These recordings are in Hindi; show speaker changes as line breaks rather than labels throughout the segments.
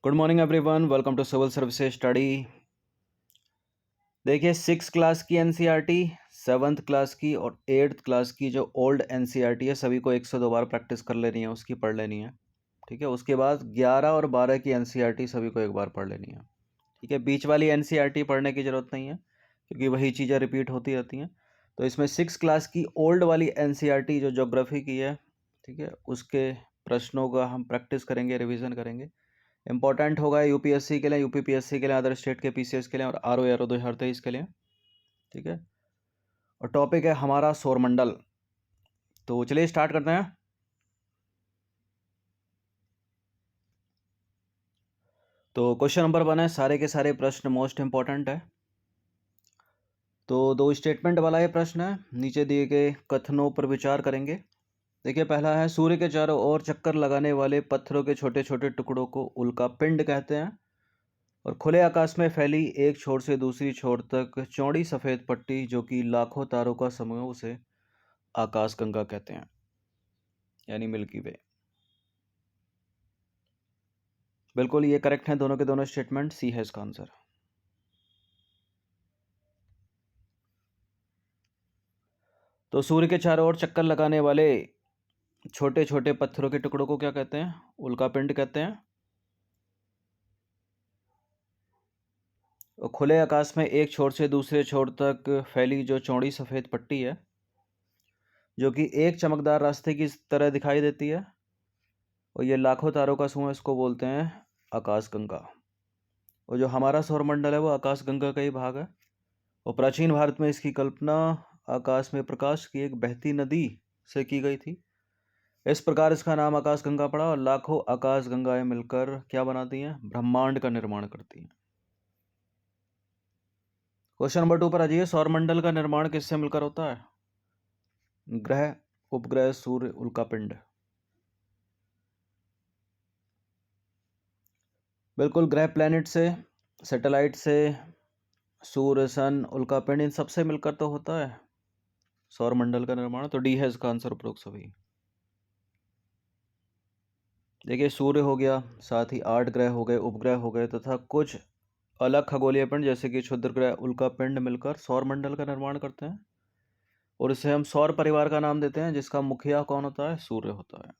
Good morning everyone, welcome to civil services study. देखिए 6 क्लास की एनसीईआरटी, 7th क्लास की और 8th क्लास की जो ओल्ड एनसीईआरटी है सभी को 102 बार प्रैक्टिस कर लेनी है, उसकी पढ़ लेनी है। ठीक है, उसके बाद 11 और 12 की एनसीईआरटी सभी को एक बार पढ़ लेनी है। ठीक है, बीच वाली एनसीईआरटी पढ़ने की ज़रूरत नहीं है क्योंकि वही चीज़ें रिपीट होती रहती हैं। तो इसमें 6 क्लास की ओल्ड वाली एनसीईआरटी जो ज्योग्राफी की है, ठीक है, उसके प्रश्नों का हम प्रैक्टिस करेंगे, रिवीजन करेंगे। इंपॉर्टेंट होगा यूपीएससी के लिए, यूपीपीएससी के लिए, अदर स्टेट के पीसीएस के लिए और आरओ एरो 2023 के लिए। ठीक है, और टॉपिक है हमारा सौरमंडल। तो चलिए स्टार्ट करते हैं। तो क्वेश्चन नंबर 1 है, सारे के सारे प्रश्न मोस्ट इंपॉर्टेंट है। तो 2 स्टेटमेंट वाला ये प्रश्न है, नीचे दिए गए कथनों पर विचार करेंगे। देखिए पहला है, सूर्य के चारों ओर चक्कर लगाने वाले पत्थरों के छोटे छोटे टुकड़ों को उल्का पिंड कहते हैं और खुले आकाश में फैली एक छोर से दूसरी छोर तक चौड़ी सफ़ेद पट्टी जो कि लाखों तारों का समूह, उसे आकाशगंगा कहते हैं, यानी मिल्की वे। बिल्कुल ये करेक्ट है, दोनों के दोनों स्टेटमेंट, सी है इसका आंसर। तो सूर्य के चारों ओर चक्कर लगाने वाले छोटे छोटे पत्थरों के टुकड़ों को क्या कहते हैं? उल्कापिंड कहते हैं। और खुले आकाश में एक छोर से दूसरे छोर तक फैली जो चौड़ी सफ़ेद पट्टी है जो कि एक चमकदार रास्ते की तरह दिखाई देती है और ये लाखों तारों का समूह, इसको बोलते हैं आकाशगंगा। और जो हमारा सौरमंडल है वो आकाशगंगा का ही भाग है। और प्राचीन भारत में इसकी कल्पना आकाश में प्रकाश की एक बहती नदी से की गई थी। इस प्रकार इसका नाम आकाशगंगा पड़ा और लाखों आकाशगंगाएं मिलकर क्या बनाती हैं? ब्रह्मांड का निर्माण करती हैं। क्वेश्चन नंबर 2 पर आ जाइए, सौरमंडल का निर्माण किससे मिलकर होता है? ग्रह, उपग्रह, सूर्य, उल्कापिंड। बिल्कुल, ग्रह प्लैनेट से, सैटेलाइट से, सूर्य, सन, उल्कापिंड, इन सबसे मिलकर तो होता है सौरमंडल का निर्माण। तो डी है इसका आंसर, उपरोक्त सभी। देखिए सूर्य हो गया, साथ ही 8 ग्रह हो गए, उपग्रह हो गए तथा कुछ अलग खगोलीय पिंड जैसे कि क्षुद्र ग्रह, उल्कापिंड मिलकर सौरमंडल का निर्माण करते हैं और इसे हम सौर परिवार का नाम देते हैं, जिसका मुखिया कौन होता है? सूर्य होता है।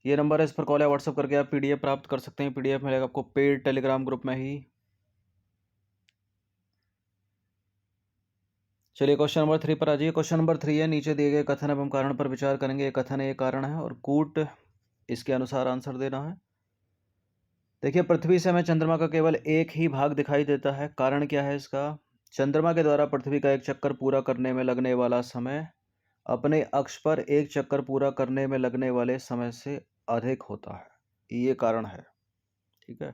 ये नंबर है, इस पर कॉल या व्हाट्सअप करके आप पीडीएफ प्राप्त कर सकते हैं। पीडीएफ मिलेगा आपको पेड टेलीग्राम ग्रुप में ही। चलिए क्वेश्चन नंबर 3 पर आ जाइए। क्वेश्चन नंबर 3 है, नीचे दिए गए कथन एवं कारण पर विचार करेंगे। ये कथन है, ये कारण है और कूट इसके अनुसार आंसर देना है। देखिए पृथ्वी से हमें चंद्रमा का केवल एक ही भाग दिखाई देता है। कारण क्या है इसका? चंद्रमा के द्वारा पृथ्वी का एक चक्कर पूरा करने में लगने वाला समय अपने अक्ष पर एक चक्कर पूरा करने में लगने वाले समय से अधिक होता है, ये कारण है। ठीक है,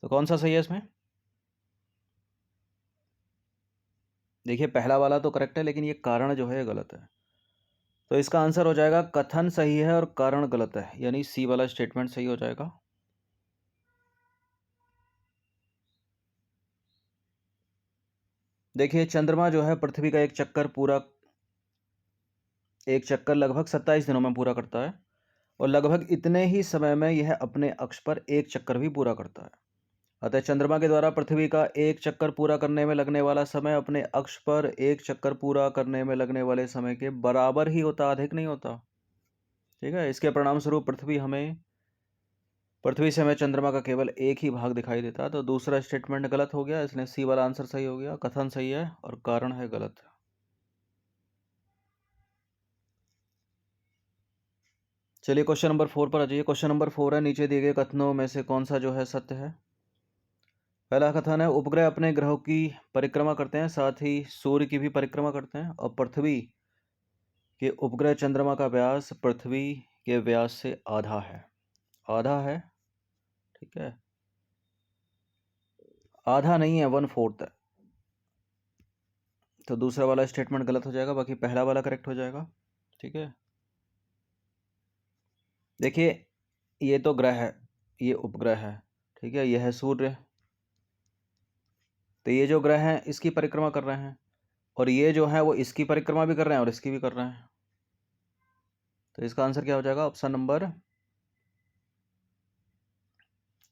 तो कौन सा सही है इसमें? देखिए पहला वाला तो करेक्ट है लेकिन ये कारण जो है गलत है। तो इसका आंसर हो जाएगा कथन सही है और कारण गलत है, यानी सी वाला स्टेटमेंट सही हो जाएगा। देखिए चंद्रमा जो है पृथ्वी का एक चक्कर लगभग 27 दिनों में पूरा करता है और लगभग इतने ही समय में यह अपने अक्ष पर एक चक्कर भी पूरा करता है। अतः चंद्रमा के द्वारा पृथ्वी का एक चक्कर पूरा करने में लगने वाला समय अपने अक्ष पर एक चक्कर पूरा करने में लगने वाले समय के बराबर ही होता, अधिक नहीं होता। ठीक है, इसके परिणाम स्वरूप पृथ्वी से हमें चंद्रमा का केवल एक ही भाग दिखाई देता। तो दूसरा स्टेटमेंट गलत हो गया, इसलिए सी वाला आंसर सही हो गया। कथन सही है और कारण है गलत। चलिए क्वेश्चन नंबर 4 पर आ जाइए। क्वेश्चन नंबर 4 है, नीचे दिए गए कथनों में से कौन सा जो है सत्य है? पहला कथन है, उपग्रह अपने ग्रहों की परिक्रमा करते हैं, साथ ही सूर्य की भी परिक्रमा करते हैं और पृथ्वी के उपग्रह चंद्रमा का व्यास पृथ्वी के व्यास से आधा है। आधा है, ठीक है, आधा नहीं है, 1/4 है। तो दूसरा वाला स्टेटमेंट गलत हो जाएगा, बाकी पहला वाला करेक्ट हो जाएगा। ठीक है, देखिए ये तो ग्रह है, ये उपग्रह है, ठीक है, यह है सूर्य। तो ये जो ग्रह हैं इसकी परिक्रमा कर रहे हैं और ये जो है वो इसकी परिक्रमा भी कर रहे हैं और इसकी भी कर रहे हैं। तो इसका आंसर क्या हो जाएगा? ऑप्शन नंबर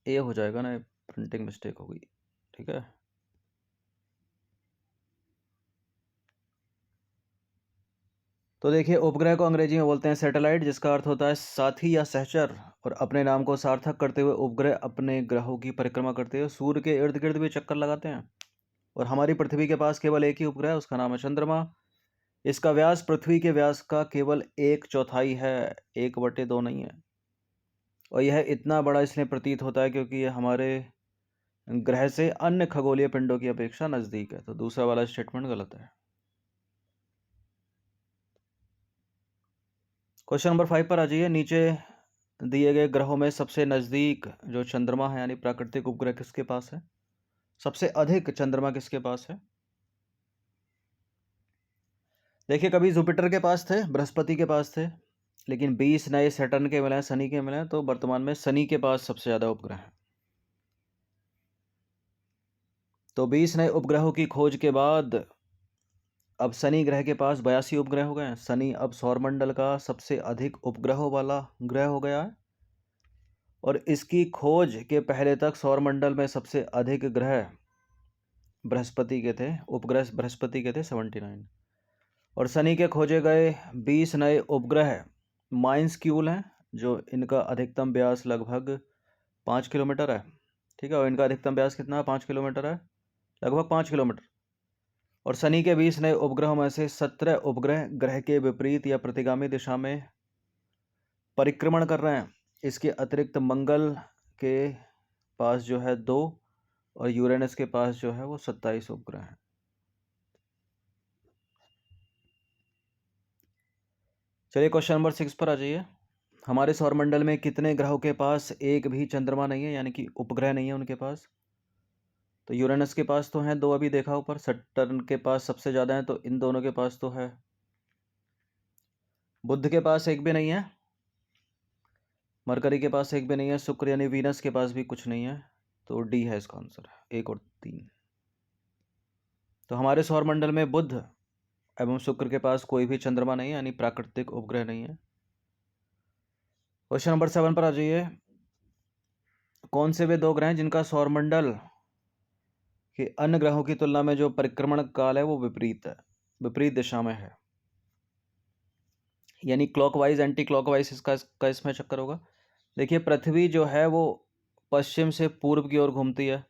ए हो जाएगा ना, प्रिंटिंग मिस्टेक हो गई। ठीक है, तो देखिए उपग्रह को अंग्रेजी में बोलते हैं सैटेलाइट, जिसका अर्थ होता है साथी या सहचर। और अपने नाम को सार्थक करते हुए उपग्रह अपने ग्रहों की परिक्रमा करते हुए सूर्य के इर्द गिर्द भी चक्कर लगाते हैं। और हमारी पृथ्वी के पास केवल एक ही उपग्रह है, उसका नाम है चंद्रमा। इसका व्यास पृथ्वी के व्यास का केवल 1/4 है, 1/2 नहीं है। और यह इतना बड़ा इसलिए प्रतीत होता है क्योंकि यह हमारे ग्रह से अन्य खगोलीय पिंडों की अपेक्षा नजदीक है। तो दूसरा वाला स्टेटमेंट गलत है। क्वेश्चन नंबर 5 पर आ जाइए। नीचे दिए गए ग्रहों में सबसे नजदीक जो चंद्रमा है यानी प्राकृतिक उपग्रह किसके पास है? सबसे अधिक चंद्रमा किसके पास है? देखिए कभी जुपिटर के पास थे, बृहस्पति के पास थे, लेकिन 20 नए सैटर्न के मिले हैं, शनि के मिले हैं। तो वर्तमान में शनि के पास सबसे ज्यादा उपग्रह है। तो 20 नए उपग्रहों की खोज के बाद अब शनि ग्रह के पास 82 उपग्रह हो गए हैं। शनि अब सौरमंडल का सबसे अधिक उपग्रहों वाला ग्रह हो गया है। और इसकी खोज के पहले तक सौरमंडल में सबसे अधिक ग्रह बृहस्पति के थे, उपग्रह बृहस्पति के थे 79। और शनि के खोजे गए 20 नए उपग्रह माइन्स्क्यूल हैं, जो इनका अधिकतम व्यास लगभग 5 किलोमीटर है। ठीक है, और इनका अधिकतम व्यास कितना है? 5 किलोमीटर है, लगभग 5 किलोमीटर। और शनि के 20 नए उपग्रहों में से 17 उपग्रह ग्रह के विपरीत या प्रतिगामी दिशा में परिक्रमण कर रहे हैं। इसके अतिरिक्त मंगल के पास जो है 2 और यूरेनस के पास जो है वो 27 उपग्रह हैं। चलिए क्वेश्चन नंबर 6 पर आ जाइए। हमारे सौरमंडल में कितने ग्रहों के पास एक भी चंद्रमा नहीं है, यानी कि उपग्रह नहीं है उनके पास? तो यूरेनस के पास तो हैं 2, अभी देखा ऊपर। सैटर्न के पास सबसे ज़्यादा है, तो इन दोनों के पास तो है। बुध के पास एक भी नहीं है, मरकरी के पास एक भी नहीं है, शुक्र यानी वीनस के पास भी कुछ नहीं है। तो डी है इसका आंसर, 1 और 3। तो हमारे सौरमंडल में बुध एवं शुक्र के पास कोई भी चंद्रमा नहीं है, यानी प्राकृतिक उपग्रह नहीं है। क्वेश्चन नंबर 7 पर आ जाइए। कौन से वे 2 ग्रह हैं जिनका सौरमंडल के अन्य ग्रहों की तुलना में जो परिक्रमण काल है वो विपरीत है, विपरीत दिशा में है, यानी क्लॉकवाइज एंटी क्लॉकवाइज इसका इसमें चक्कर होगा। देखिए पृथ्वी जो है वो पश्चिम से पूर्व की ओर घूमती है।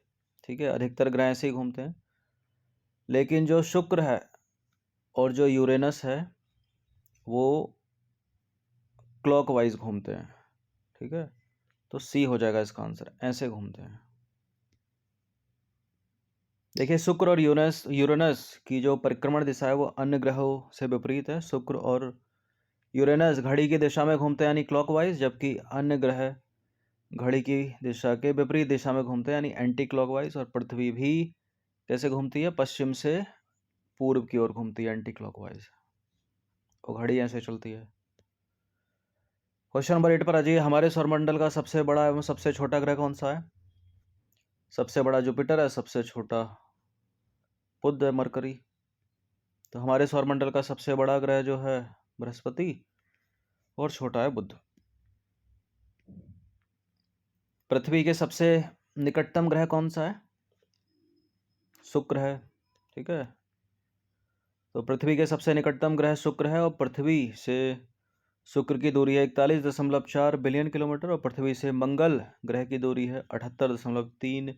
ठीक है, अधिकतर ग्रह ऐसे ही घूमते हैं। लेकिन जो शुक्र है और जो यूरेनस है वो क्लॉकवाइज घूमते हैं। ठीक है, तो सी हो जाएगा इसका आंसर, ऐसे घूमते हैं। देखिए शुक्र और यूरेनस की जो परिक्रमण दिशा है वो अन्य ग्रहों से विपरीत है। शुक्र और यूरेनस घड़ी की दिशा में घूमते हैं यानी क्लॉकवाइज, जबकि अन्य ग्रह घड़ी की दिशा के विपरीत दिशा में घूमते हैं यानी एंटी क्लॉकवाइज। और पृथ्वी भी कैसे घूमती है? पश्चिम से पूर्व की ओर घूमती है, एंटी क्लॉकवाइज। और घड़ी ऐसे चलती है। क्वेश्चन नंबर 8 पर आ जाइए। हमारे सौरमंडल का सबसे बड़ा एवं सबसे छोटा ग्रह कौन सा है? सबसे बड़ा जुपिटर है, सबसे छोटा बुध है, मरकरी। तो हमारे सौरमंडल का सबसे बड़ा ग्रह जो है बृहस्पति और छोटा है बुध। पृथ्वी के सबसे निकटतम ग्रह कौन सा है? शुक्र है। ठीक है, तो पृथ्वी के सबसे निकटतम ग्रह शुक्र है और पृथ्वी से शुक्र की दूरी है 41.4 बिलियन किलोमीटर और पृथ्वी से मंगल ग्रह की दूरी है 78.3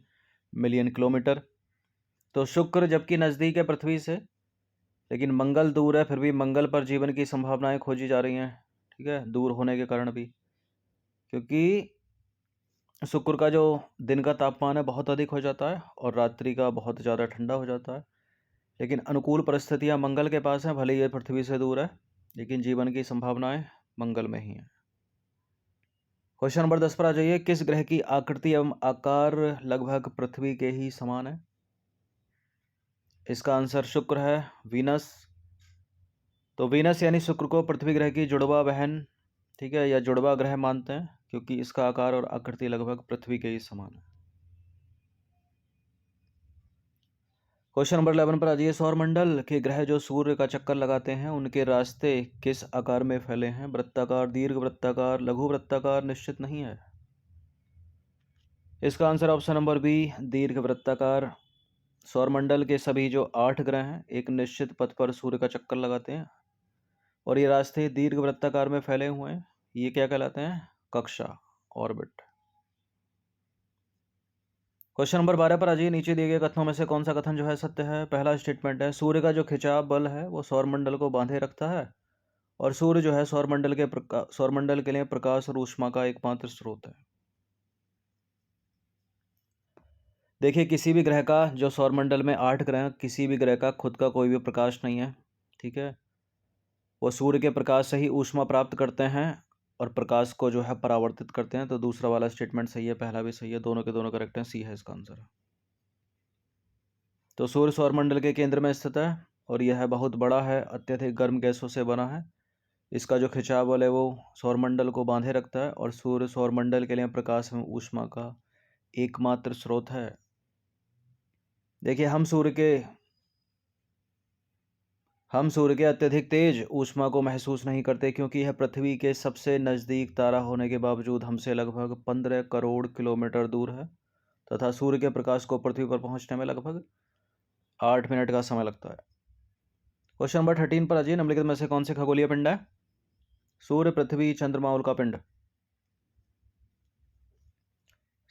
मिलियन किलोमीटर। तो शुक्र जबकि नज़दीक है पृथ्वी से, लेकिन मंगल दूर है, फिर भी मंगल पर जीवन की संभावनाएं खोजी जा रही हैं। ठीक है, दूर होने के कारण भी, क्योंकि शुक्र का जो दिन का तापमान है बहुत अधिक हो जाता है और रात्रि का बहुत ज़्यादा ठंडा हो जाता है। लेकिन अनुकूल परिस्थितियां मंगल के पास हैं, भले ही ये पृथ्वी से दूर है, लेकिन जीवन की संभावनाएं मंगल में ही हैं। क्वेश्चन नंबर 10 पर आ जाइए। किस ग्रह की आकृति एवं आकार लगभग पृथ्वी के ही समान है? इसका आंसर शुक्र है, वीनस। तो वीनस यानी शुक्र को पृथ्वी ग्रह की जुड़वा बहन, ठीक है, या जुड़वा ग्रह मानते हैं, क्योंकि इसका आकार और आकृति लगभग पृथ्वी के ही समान है। क्वेश्चन नंबर 11 पर आ जाइए। सौरमंडल के ग्रह जो सूर्य का चक्कर लगाते हैं उनके रास्ते किस आकार में फैले हैं? वृत्ताकार, दीर्घ वृत्ताकार, लघु वृत्ताकार, निश्चित नहीं है। इसका आंसर ऑप्शन नंबर बी, दीर्घ वृत्ताकार। सौरमंडल के सभी जो 8 ग्रह हैं एक निश्चित पथ पर सूर्य का चक्कर लगाते हैं और ये रास्ते दीर्घ वृत्ताकार में फैले हुए हैं। ये क्या कहलाते हैं? कक्षा, ऑर्बिट। क्वेश्चन नंबर 12 पर आ जाइए। नीचे दिए गए कथनों में से कौन सा कथन जो है सत्य है? पहला स्टेटमेंट है सूर्य का जो खिंचाव बल है वो सौरमंडल को बांधे रखता है और सूर्य जो है सौरमंडल के लिए प्रकाश और ऊष्मा का एकमात्र स्रोत है। देखिए, किसी भी ग्रह का जो सौरमंडल में 8 ग्रह, किसी भी ग्रह का खुद का कोई भी प्रकाश नहीं है, ठीक है। वो सूर्य के प्रकाश से ही ऊष्मा प्राप्त करते हैं और प्रकाश को जो है परावर्तित करते हैं। तो दूसरा वाला स्टेटमेंट सही है, पहला भी सही है, दोनों के दोनों करेक्ट हैं। सी है इसका आंसर। तो सूर्य सौरमंडल के केंद्र में स्थित है और यह बहुत बड़ा है, अत्यधिक गर्म गैसों से बना है। इसका जो खिंचाव बल है वो सौरमंडल को बांधे रखता है और सूर्य सौरमंडल के लिए प्रकाश एवं ऊष्मा का एकमात्र स्रोत है। देखिए, हम सूर्य के अत्यधिक तेज ऊष्मा को महसूस नहीं करते क्योंकि यह पृथ्वी के सबसे नज़दीक तारा होने के बावजूद हमसे लगभग 15 करोड़ किलोमीटर दूर है तथा सूर्य के प्रकाश को पृथ्वी पर पहुंचने में लगभग 8 मिनट का समय लगता है। क्वेश्चन नंबर 13 पर अजय निम्नलिखित में से कौन से खगोलीय पिंड है? सूर्य, पृथ्वी, चंद्रमा, उल्का पिंड।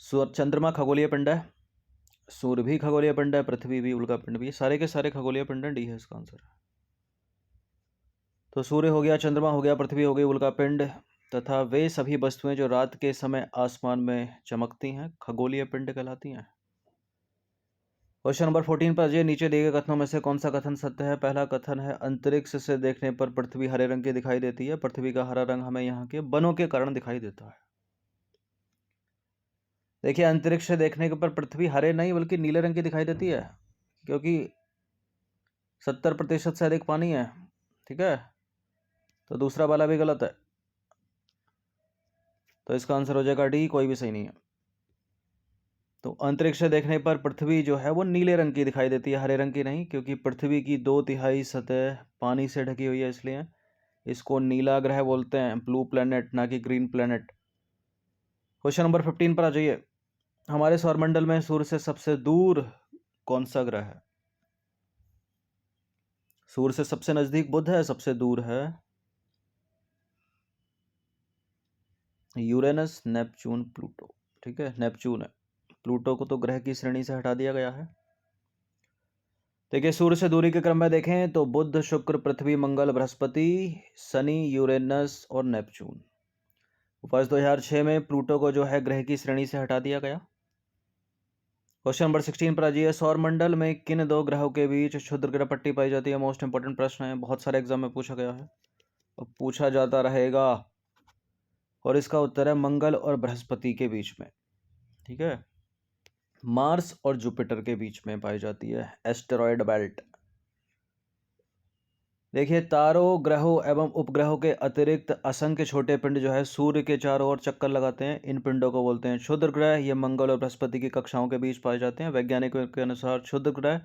चंद्रमा खगोलीय पिंड है, सूर्य भी खगोलीय पिंड है, पृथ्वी भी, उल्का पिंड भी, सारे के सारे खगोलीय पिंड हैं। डी है इसका आंसर। तो सूर्य हो गया, चंद्रमा हो गया, पृथ्वी हो गई, उल्का पिंड तथा वे सभी वस्तुएं जो रात के समय आसमान में चमकती हैं खगोलीय पिंड कहलाती हैं। क्वेश्चन नंबर 14 पर अजय नीचे दिए गए कथनों में से कौन सा कथन सत्य है? पहला कथन है अंतरिक्ष से देखने पर पृथ्वी हरे रंग की दिखाई देती है। पृथ्वी का हरा रंग हमें यहाँ के वनों के कारण दिखाई देता है। देखिए, अंतरिक्ष से देखने पर पृथ्वी हरे नहीं बल्कि नीले रंग की दिखाई देती है क्योंकि 70% से अधिक पानी है, ठीक है। तो दूसरा वाला भी गलत है, तो इसका आंसर हो जाएगा डी, कोई भी सही नहीं है। तो अंतरिक्ष से देखने पर पृथ्वी जो है वो नीले रंग की दिखाई देती है, हरे रंग की नहीं, क्योंकि पृथ्वी की 2/3 सतह पानी से ढकी हुई है, इसलिए इसको नीला ग्रह बोलते हैं, ब्लू प्लैनेट, ना कि ग्रीन प्लैनेट। क्वेश्चन नंबर 15 पर आ जाइए। हमारे सौरमंडल में सूर्य से सबसे दूर कौन सा ग्रह है? सूर्य से सबसे नजदीक बुध है, सबसे दूर है यूरेनस, नेपच्यून, प्लूटो, ठीक है, नेपच्यून है। प्लूटो को तो ग्रह की श्रेणी से हटा दिया गया है। देखिए, सूर्य से दूरी के क्रम में देखें तो बुध, शुक्र, पृथ्वी, मंगल, बृहस्पति, शनि, यूरेनस और नेपच्यून। वर्ष 2006 में प्लूटो को जो है ग्रह की श्रेणी से हटा दिया गया। क्वेश्चन नंबर 16 पर आ जाइए। सौरमंडल में किन 2 ग्रहों के बीच क्षुद्र ग्रह पट्टी पाई जाती है? मोस्ट इंपोर्टेंट प्रश्न है, बहुत सारे एग्जाम में पूछा गया है और पूछा जाता रहेगा। और इसका उत्तर है मंगल और बृहस्पति के बीच में, ठीक है। मार्स और जुपिटर के बीच में पाई जाती है, एस्टेरॉयड बेल्ट। देखिए, तारों, ग्रहों एवं उपग्रहों के अतिरिक्त असंख्य छोटे पिंड जो है सूर्य के चारों ओर चक्कर लगाते हैं। इन पिंडों को बोलते हैं क्षुद्र ग्रह। ये मंगल और बृहस्पति की कक्षाओं के बीच पाए जाते हैं। वैज्ञानिकों के अनुसार क्षुद्र ग्रह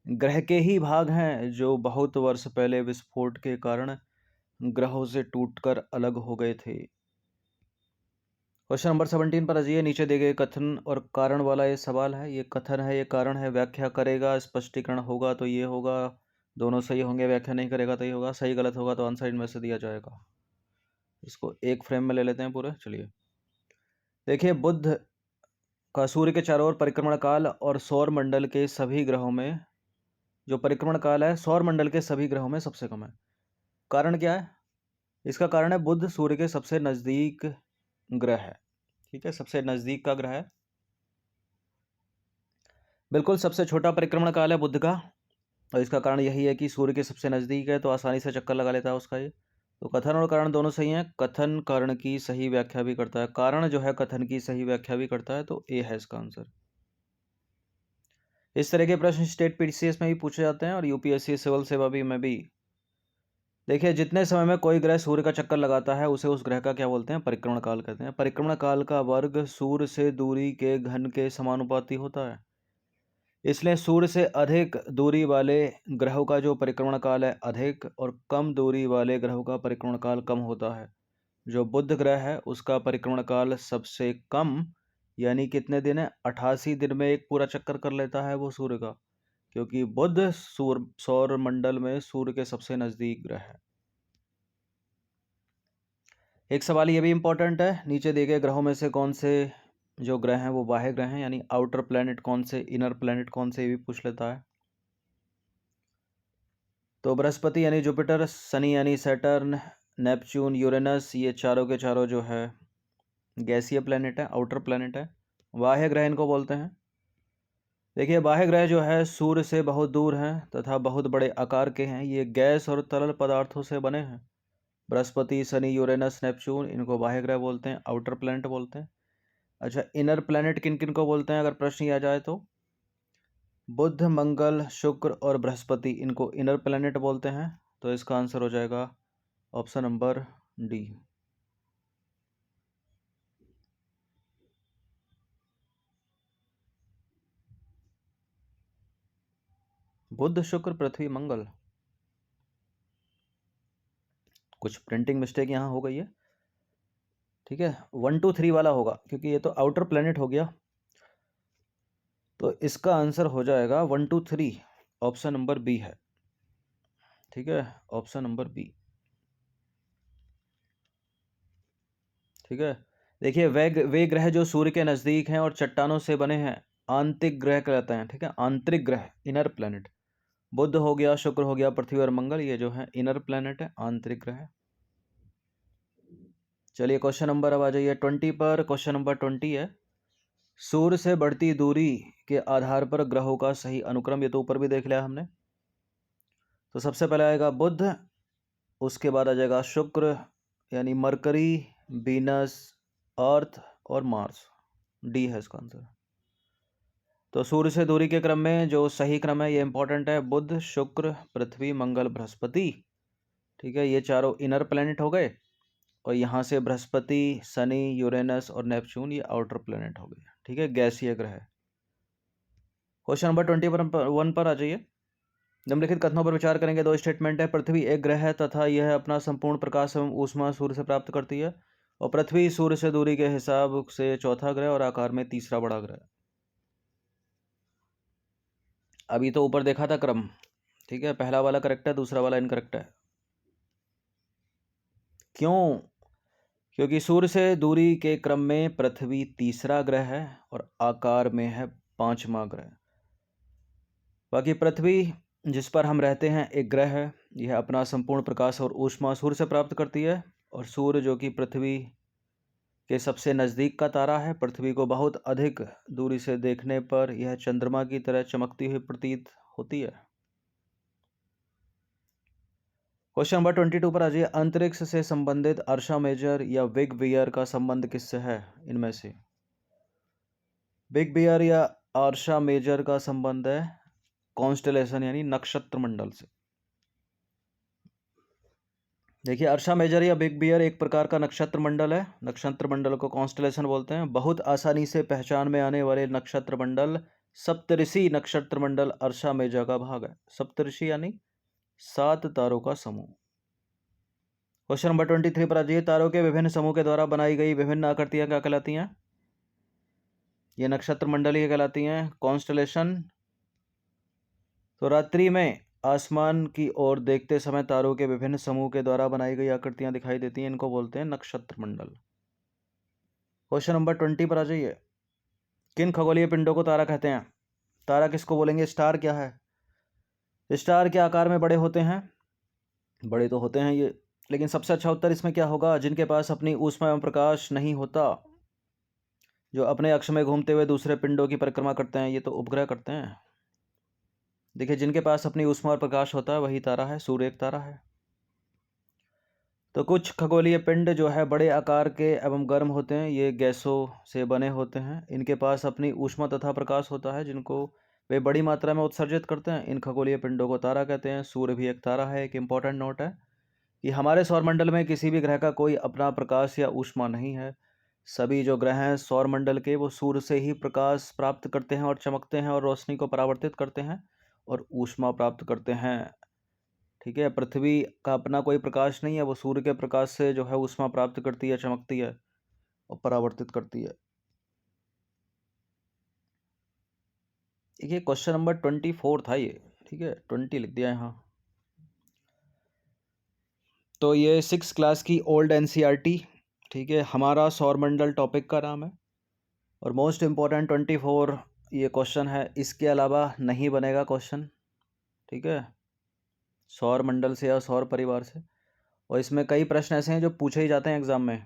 ग्रह के ही भाग हैं जो बहुत वर्ष पहले विस्फोट के कारण ग्रहों से टूटकर अलग हो गए थे। क्वेश्चन नंबर 17 पर अजिए नीचे दिए गए कथन और कारण वाला ये सवाल है। ये कथन है, ये कारण है, व्याख्या करेगा, स्पष्टीकरण होगा तो ये होगा, दोनों सही होंगे, व्याख्या नहीं करेगा तो ये होगा। सही गलत होगा तो आंसर इनमें से दिया जाएगा। इसको एक फ्रेम में ले लेते हैं पूरे। चलिए, देखिए, बुध का सूर्य के चारों ओर परिक्रमण काल और सौर मंडल के सभी ग्रहों में जो परिक्रमण काल है सौर मंडल के सभी ग्रहों में सबसे कम है। कारण क्या है? इसका कारण है बुध सूर्य के सबसे नजदीक ग्रह है, ठीक है, सबसे नजदीक का ग्रह है। बिल्कुल सबसे छोटा परिक्रमण काल है बुध का और इसका कारण यही है कि सूर्य के सबसे नजदीक है तो आसानी से चक्कर लगा लेता है उसका ये। तो कथन और कारण दोनों सही हैं। कथन कारण की सही व्याख्या भी करता है, कारण जो है कथन की सही व्याख्या भी करता है, तो ए है इसका आंसर। इस तरह के प्रश्न स्टेट पीसीएस में भी पूछे जाते हैं और यूपीएससी सिविल सेवा भी में भी। देखिए, जितने समय में कोई ग्रह सूर्य का चक्कर लगाता है उसे उस ग्रह का क्या बोलते हैं? परिक्रमण काल कहते हैं। परिक्रमण काल का वर्ग सूर्य से दूरी के घन के समानुपाती होता है। इसलिए सूर्य से अधिक दूरी वाले ग्रहों का जो परिक्रमण काल है अधिक और कम दूरी वाले ग्रहों का परिक्रमण काल कम होता है। जो बुध ग्रह है उसका परिक्रमण काल सबसे कम, यानी कितने दिन है, 88 दिन में एक पूरा चक्कर कर लेता है वो सूर्य का, क्योंकि बुध सौर मंडल में सूर्य के सबसे नजदीक ग्रह है। एक सवाल ये भी इंपॉर्टेंट है, नीचे दिए गए ग्रहों में से कौन से जो ग्रह हैं वो बाह्य ग्रह हैं, यानी आउटर प्लैनेट कौन से, इनर प्लैनेट कौन से, ये भी पूछ लेता है। तो बृहस्पति यानी जुपिटर, शनि यानी सैटर्न, नेपच्यून, यूरेनस, ये चारों के चारों जो है गैसीय प्लैनेट है, आउटर प्लैनेट है। बाह्य ग्रह इनको बोलते हैं। देखिए बाह्य ग्रह जो है सूर्य से बहुत दूर हैं तथा बहुत बड़े आकार के हैं। ये गैस और तरल पदार्थों से बने हैं। बृहस्पति, शनि, यूरेनस, नेपच्यून, इनको बाह्य ग्रह बोलते हैं, आउटर प्लैनेट बोलते हैं। अच्छा, इनर प्लैनेट किन किन को बोलते हैं, अगर प्रश्न ये आ जाए तो बुध, मंगल, शुक्र और बृहस्पति, इनको इनर प्लैनेट बोलते हैं। तो इसका आंसर हो जाएगा ऑप्शन नंबर डी। बुध, शुक्र, पृथ्वी, मंगल। कुछ प्रिंटिंग मिस्टेक यहाँ हो गई है, ठीक है। 1 2 3 वाला होगा क्योंकि ये तो आउटर प्लैनेट हो गया। तो इसका आंसर हो जाएगा 1 2 3, ऑप्शन नंबर बी है, ठीक है, ऑप्शन नंबर बी, ठीक है। देखिए वे ग्रह जो सूर्य के नज़दीक हैं और चट्टानों से बने हैं आंतरिक ग्रह कहलाते हैं, ठीक है, आंतरिक ग्रह, इनर प्लैनेट। बुध हो गया, शुक्र हो गया, पृथ्वी और मंगल, ये जो है इनर प्लैनेट है, आंतरिक ग्रह। चलिए क्वेश्चन नंबर अब आ जाइए 20 पर। क्वेश्चन नंबर 20 है, सूर्य से बढ़ती दूरी के आधार पर ग्रहों का सही अनुक्रम। ये तो ऊपर भी देख लिया हमने। तो सबसे पहले आएगा बुध, उसके बाद आ जाएगा शुक्र यानी मरकरी, वीनस, अर्थ और मार्स। डी है इसका आंसर। तो सूर्य से दूरी के क्रम में जो सही क्रम है ये इंपॉर्टेंट है, बुध, शुक्र, पृथ्वी, मंगल, बृहस्पति, ठीक है। ये चारों इनर प्लैनेट हो गए और यहाँ से बृहस्पति, शनि, यूरेनस और नेपच्यून ये आउटर प्लैनेट हो गए, ठीक है, गैसीय ग्रह। क्वेश्चन नंबर 21 पर आ जाइए। निम्नलिखित कथनों पर विचार करेंगे। दो स्टेटमेंट है, पृथ्वी एक ग्रह है तथा यह अपना संपूर्ण प्रकाश एवं ऊष्मा सूर्य से प्राप्त करती है, और पृथ्वी सूर्य से दूरी के हिसाब से चौथा ग्रह और आकार में तीसरा बड़ा ग्रह। अभी तो ऊपर देखा था क्रम, ठीक है, पहला वाला करेक्ट है, दूसरा वाला इनकरेक्ट है। क्यों? क्योंकि सूर्य से दूरी के क्रम में पृथ्वी तीसरा ग्रह है और आकार में है पांचवा ग्रह। बाकी पृथ्वी जिस पर हम रहते हैं एक ग्रह है, यह अपना संपूर्ण प्रकाश और ऊष्मा सूर्य से प्राप्त करती है, और सूर्य जो कि पृथ्वी के सबसे नज़दीक का तारा है, पृथ्वी को बहुत अधिक दूरी से देखने पर यह चंद्रमा की तरह चमकती हुई प्रतीत होती है। क्वेश्चन नंबर 22 पर आ जाइए। अंतरिक्ष से संबंधित अर्शा मेजर या बिग बियर का संबंध किससे है? इनमें से बिग बियर या अर्शा मेजर का संबंध है कॉन्स्टेलेशन यानी नक्षत्र मंडल से। देखिए अर्शा मेजर या बिग बियर एक प्रकार का नक्षत्र मंडल है। नक्षत्र मंडल को कॉन्स्टेलेशन बोलते हैं। बहुत आसानी से पहचान में आने वाले नक्षत्र मंडल सप्तऋषि नक्षत्र मंडल अर्शा मेजर का भाग है। सप्तऋषि यानी 7 तारों का समूह। क्वेश्चन नंबर 23 पर आ जाइए। तारों के विभिन्न समूह के द्वारा बनाई गई विभिन्न आकृतियां क्या कहलाती हैं? ये नक्षत्र मंडल ही कहलाती हैं, कॉन्स्टेलेशन। तो रात्रि में आसमान की ओर देखते समय तारों के विभिन्न समूह के द्वारा बनाई गई आकृतियां दिखाई देती हैं, इनको बोलते हैं नक्षत्र मंडल। क्वेश्चन नंबर 20 पर आ जाइए। किन खगोलीय पिंडों को तारा कहते हैं? तारा किसको बोलेंगे? स्टार क्या है? स्टार के आकार में बड़े होते हैं, बड़े तो होते हैं ये, लेकिन सबसे अच्छा उत्तर इसमें क्या होगा? जिनके पास अपनी ऊष्मा एवं प्रकाश नहीं होता, जो अपने अक्ष में घूमते हुए दूसरे पिंडों की परिक्रमा करते हैं, ये तो उपग्रह करते हैं। देखिए जिनके पास अपनी ऊष्मा और प्रकाश होता है वही तारा है, सूर्य एक तारा है। तो कुछ खगोलीय पिंड जो है बड़े आकार के एवं गर्म होते हैं, ये गैसों से बने होते हैं। इनके पास अपनी ऊष्मा तथा प्रकाश होता है जिनको वे बड़ी मात्रा में उत्सर्जित करते हैं। इन खगोलीय पिंडों को तारा कहते हैं। सूर्य भी एक तारा है। एक इम्पॉर्टेंट नोट है कि हमारे सौरमंडल में किसी भी ग्रह का कोई अपना प्रकाश या ऊष्मा नहीं है। सभी जो ग्रह हैं सौर मंडल के वो सूर्य से ही प्रकाश प्राप्त करते हैं और चमकते हैं और रोशनी को परावर्तित करते हैं और ऊष्मा प्राप्त करते हैं। ठीक है, पृथ्वी का अपना कोई प्रकाश नहीं है, वो सूर्य के प्रकाश से जो है ऊष्मा प्राप्त करती है, चमकती है और परावर्तित करती है। ये क्वेश्चन नंबर 24 था ये। ठीक है, 20 लिख दिया यहाँ। तो ये 6 क्लास की ओल्ड एनसीईआरटी, ठीक है, हमारा सौरमंडल टॉपिक का नाम है। और मोस्ट इम्पॉर्टेंट 24 ये क्वेश्चन है, इसके अलावा नहीं बनेगा क्वेश्चन। ठीक है, सौरमंडल से या सौर परिवार से। और इसमें कई प्रश्न ऐसे हैं जो पूछे ही जाते हैं एग्जाम में,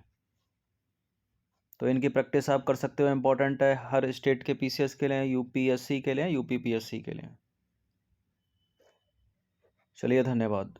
तो इनकी प्रैक्टिस आप कर सकते हो। इम्पोर्टेंट है हर स्टेट के पीसीएस के लिए, यूपीएससी के लिए, यूपीपीएससी के लिए। चलिए, धन्यवाद।